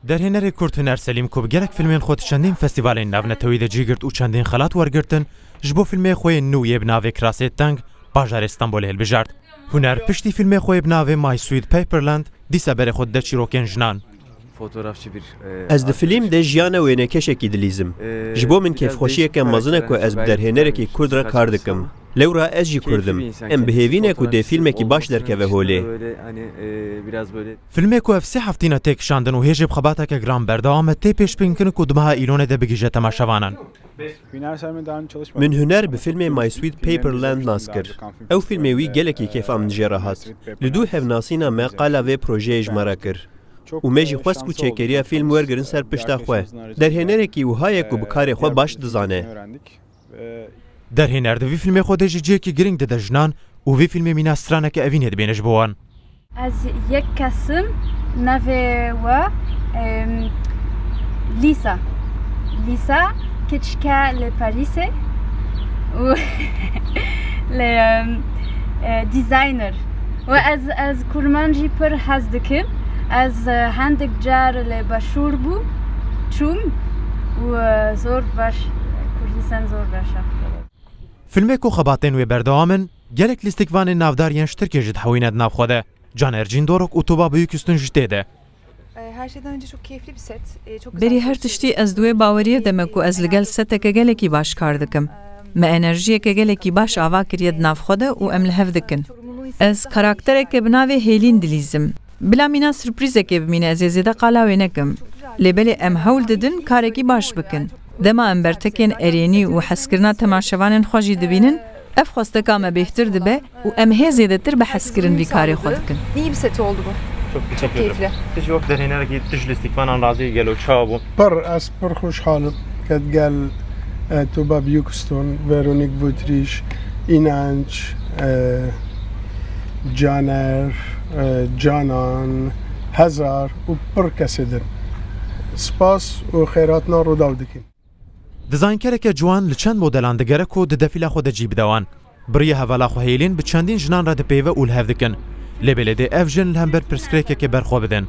دەرهێنەرێک کورد هونەر سەلیم کوب گەلێک فیلمێن خۆت چەندین فەستیڤالێن ناونەتەوەی دەجێگرت و چەندین خەڵات وەرگرتن ji bo filmê xwe nû yê bi navê Kirasê Teng bajarê Stenbolê hilbijart. Huner piştî filmê xwe bi navê My Sweet Paperland dîsa berê xwe dide çîrokên jinan. Ez di filîm de jiyana wênekeşekî dilîzim. Ji bo min kêfxweşiyeke mezin e ku ez bi derhênerekî Kurd re kar dikim. Lewra ez jî Kurd im. Em bihêvîne ku dê fîlmekî baş derkeve holê. Filmê ku ev sê heftîne tê kişandin û hêjê bi xebateke giran berdewam e tê pêşbînkirin ku di meha îlonê de bigîje temaşevanan. Min huner bi filmê My Sweet Paperland nas kir. Ew filmê wî gelekî kêfa min jê re hat. Li dû hevnasîna me qala vê projeyê ji me re kir. û me jî xwest ku çêkeriya fîlm wergirin ser pişta xwe. Derhênerekî wiha ye ku bi karê xwe baş dizane. Derhêner di vî filmê xwe de ji ciyekî giring dide jinan û vî filmê mîna straneke evînê dibêne ji bo wan. Ez yek kesim navê we Lîsa. Lîsa keçike li Parîsê û li designer. û ez kurman jî pir hez dikim. Ez hindik car li başûr bû çûm û zor baş kurîsan zor baş e. Filmê ku xebatên wê berdewam in gelek lîstikvanên navdariyên ji Tirkiye jî dihewîne di nav xwe de. Caner Cîndorok û Tuba Büyüküstün jî tê de. Her şeyden önce çok keyifli bir set. Berî her tiştî ez duê baweriye deme ku ez li gel seteke gelekî baş kar dikim. Me enerjiyeke gelekî baş ava kiriye di nav xwe de û em li hev dikin. Ez karaktereke bi navê Hêlîn dilîzim. Bila mîna sürprîzekê bimîne ez ê zêde qala wê nekim. Lêbelê em hewl didin karekî baş bikin. Dema em bertekên erênî û hezkirina temaşevanên xwe jî dibînin, ev xwesteka me bêhtir dibe û em hê zêdetir bi hezkirin vî karê xwe dikin. İyi bir set oldu bu. Çok keyifli. Tij wek derhênerekî tij lîstikvanan razî gelo çawa bû. Pir ez pir xweşxalim ket gel Tuba Büyüküstün, Veronik Vutriş, İnanç, Caner, Canan, Hezar û pir kesê din. Spas û xêratina Rûdaw dikin. Dizayinkereke ciwan li çend modelan digere ku di defîla xwe de cî bidewan. Biriye hevala xwe hêlîn bi çendîn jinan re dipêve û li hev dikin. Lêbelê dê ev jin li hember pirsgirêkekê berxwe bidin.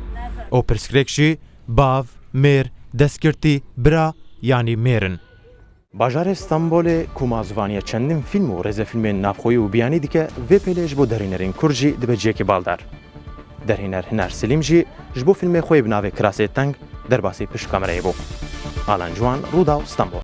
O pirsgirêk jî bav, mêr, destgirtî, bira yanî mêrin. Bajarê Stenbolê ku mazivaniya çendîn fîlm û rêzefîlmên navxweyî û biyanî dike vê pêlê ji bo derhênerên Kurd jî dibe ciyekî baldar. Derhêner Huner Selîm jî ji bo filmê xwe bi navê Kirasê Teng derbasî pişt kamerayê bû. Alan Ciwan, Rûdaw, Stenbol.